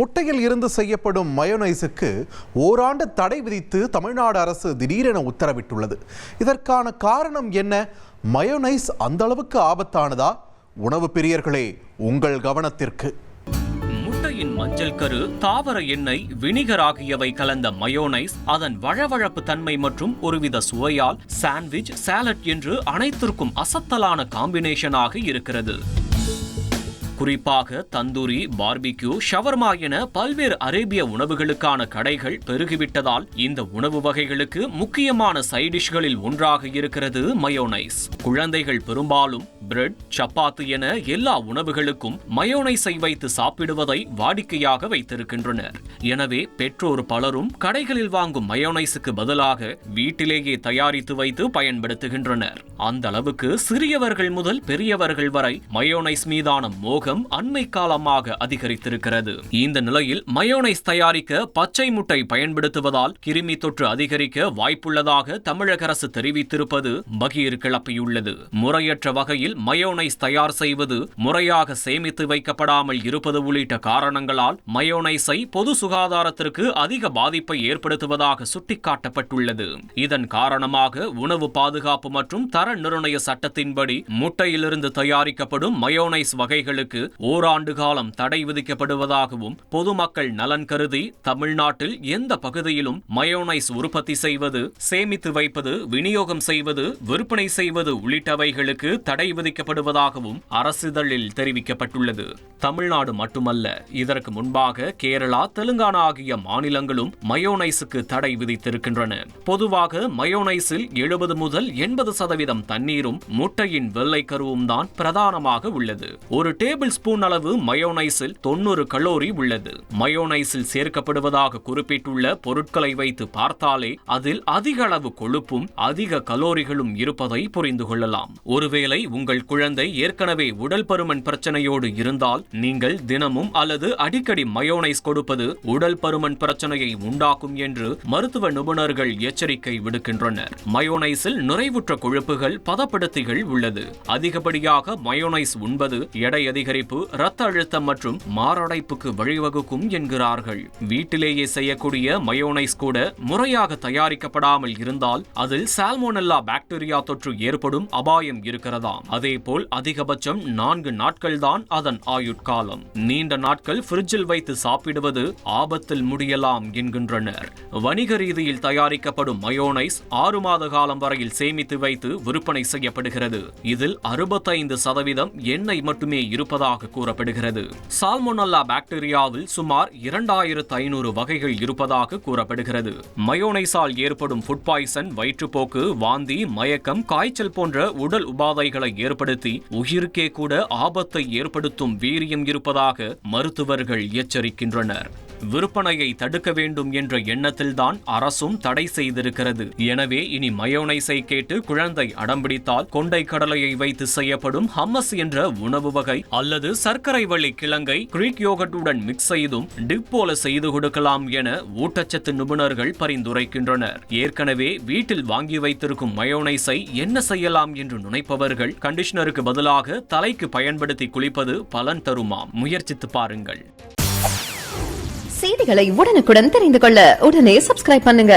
முட்டையில் இருந்து செய்யப்படும் மயோனைஸுக்கு ஓராண்டு தடை விதித்து தமிழ்நாடு அரசு திடீரென உத்தரவிட்டுள்ளது. இதற்கான காரணம் என்ன? மயோனைஸ் அந்த அளவுக்கு ஆபத்தானதா? உணவு பிரியர்களே, உங்கள் கவனத்திற்கு. முட்டையின் மஞ்சள் கரு, தாவர எண்ணெய், வினிகர் ஆகியவை கலந்த மயோனைஸ் அதன் வழவழப்பு தன்மை மற்றும் ஒருவித சுவையால் சாண்ட்விச், சாலட் என்று அனைத்திற்கும் அசத்தலான காம்பினேஷனாக இருக்கிறது. குறிப்பாக தந்தூரி, பார்பிக்யூ, ஷவர்மா என பல்வேறு அரேபிய உணவுகளுக்கான கடைகள் பெருகிவிட்டதால் இந்த உணவு வகைகளுக்கு முக்கியமான சைடிஷ்களில் ஒன்றாக இருக்கிறது மயோனைஸ். குழந்தைகள் பெரும்பாலும் பிரெட், சப்பாத்தி என எல்லா உணவுகளுக்கும் மயோனைஸை வைத்து சாப்பிடுவதை வாடிக்கையாக வைத்திருக்கின்றனர். எனவே பெற்றோர் பலரும் கடைகளில் வாங்கும் மயோனைஸுக்கு பதிலாக வீட்டிலேயே தயாரித்து வைத்து பயன்படுத்துகின்றனர். அந்த அளவுக்கு சிறியவர்கள் முதல் பெரியவர்கள் வரை மயோனைஸ் மீதான மோகம் அண்மை காலமாக அதிகரித்திருக்கிறது. இந்த நிலையில் மயோனைஸ் தயாரிக்க பச்சை முட்டை பயன்படுத்துவதால் கிருமி தொற்று அதிகரிக்க வாய்ப்புள்ளதாக தமிழக அரசு தெரிவித்திருப்பது பகீர் கிளப்பியுள்ளது. முறையற்ற வகையில் மயோனைஸ் தயார் செய்வது, முறையாக சேமித்து வைக்கப்படாமல் இருப்பது உள்ளிட்ட காரணங்களால் மயோனைஸை பொது சுகாதாரத்திற்கு அதிக பாதிப்பை ஏற்படுத்துவதாக சுட்டிக்காட்டப்பட்டுள்ளது. இதன் காரணமாக உணவு பாதுகாப்பு மற்றும் தர நிர்ணய சட்டத்தின்படி முட்டையிலிருந்து தயாரிக்கப்படும் மயோனைஸ் வகைகளுக்கு ஓராண்டு காலம் தடை விதிக்கப்படுவதாகவும், பொதுமக்கள் நலன் கருதி தமிழ்நாட்டில் எந்த பகுதியிலும் மயோனைஸ் உற்பத்தி செய்வது, சேமித்து வைப்பது, விநியோகம் செய்வது, விற்பனை செய்வது உள்ளிட்டவைகளுக்கு தடை விதிக்கப்படுவதாகவும் அரசிதழில் தெரிவிக்கப்பட்டுள்ளது. தமிழ்நாடு மட்டுமல்ல, இதற்கு முன்பாக கேரளா, தெலுங்கானா ஆகிய மாநிலங்களும் மயோனைஸுக்கு தடை விதித்திருக்கின்றன. பொதுவாக மயோனைஸில் 70 முதல் 80% தண்ணீரும் முட்டையின் வெள்ளை கருவும் தான் பிரதானமாக உள்ளது. ஒரு டேபிள் ஸ்பூன் அளவு மயோனைஸில் 90 கலோரி உள்ளது. மயோனைஸில் சேர்க்கப்படுவதாக குறிப்பிட்டுள்ள பொருட்களை வைத்து பார்த்தாலே அதில் அதிக அளவு கொழுப்பும் அதிக கலோரிகளும் இருப்பதை புரிந்து கொள்ளலாம். ஒருவேளை உங்கள் குழந்தை ஏற்கனவே உடல் பருமன் பிரச்சனையோடு இருந்தால் நீங்கள் தினமும் அல்லது அடிக்கடி மயோனைஸ் கொடுப்பது உடல் பருமன் பிரச்சனையை உண்டாக்கும் என்று மருத்துவ நிபுணர்கள் எச்சரிக்கை விடுக்கின்றனர். மயோனைஸில் நிறைவுற்ற கொழுப்புகள், பதப்படுத்திகள் உள்ளது. அதிகப்படியாக மயோனைஸ் உண்பது எடை அதிகரிப்பு, இரத்த அழுத்தம் மற்றும் மாரடைப்புக்கு வழிவகுக்கும் என்கிறார்கள். வீட்டிலேயே செய்யக்கூடிய மயோனைஸ் கூட முறையாக தயாரிக்கப்படாமல் இருந்தால் அதில் சால்மோனெல்லா பாக்டீரியா தொற்று ஏற்படும் அபாயம் இருக்கிறதாம். அதேபோல் அதிகபட்சம் 4 நாட்கள் தான் அதன் ஆயுட்காலம். நீண்ட நாட்கள் ஃப்ரிட்ஜில் வைத்து சாப்பிடுவது ஆபத்தில் முடியலாம் என்கின்றனர். வணிக ரீதியில் தயாரிக்கப்படும் மயோனைஸ் 6 மாத காலம் வரையில் சேமித்து வைத்து விற்பனை செய்யப்படுகிறது. இதில் 65% எண்ணெய் மட்டுமே இருப்பதாக கூறப்படுகிறது. சால்மோனெல்லா பாக்டீரியாவில் சுமார் 2500 வகைகள் இருப்பதாக கூறப்படுகிறது. மயோனைஸால் ஏற்படும் ஃபுட் பாய்சன், வயிற்றுப்போக்கு, வாந்தி, மயக்கம், காய்ச்சல் போன்ற உடல் உபாதைகளை ஏற்படுத்தி உயிருக்கே கூட ஆபத்தை ஏற்படுத்தும் வீரியம் இருப்பதாக மருத்துவர்கள் எச்சரிக்கின்றனர். விற்பனையை தடுக்க வேண்டும் என்ற எண்ணத்தில்தான் அரசும் தடை செய்திருக்கிறது. எனவே இனி மயோனைஸை கேட்டு குழந்தை அடம்பிடித்தால் கொண்டை கடலையை வைத்து செய்யப்படும் ஹம்மஸ் என்ற உணவு வகை அல்லது சர்க்கரை வள்ளி கிழங்கை கிரீக் யோகர்ட்டுடன் மிக்ஸ் செய்தும் டிப் போல செய்து கொடுக்கலாம் என ஊட்டச்சத்து நிபுணர்கள் பரிந்துரைக்கின்றனர். ஏற்கனவே வீட்டில் வாங்கி வைத்திருக்கும் மயோனைஸை என்ன செய்யலாம் என்று நினைப்பவர்கள் கண்டிஷனருக்கு பதிலாக தலைக்கு பயன்படுத்தி குளிப்பது பலன் தருமாம். முயற்சித்து பாருங்கள். செய்திகளை உடனுக்குடன் தெரிந்து கொள்ள உடனே சப்ஸ்கிரைப் பண்ணுங்க.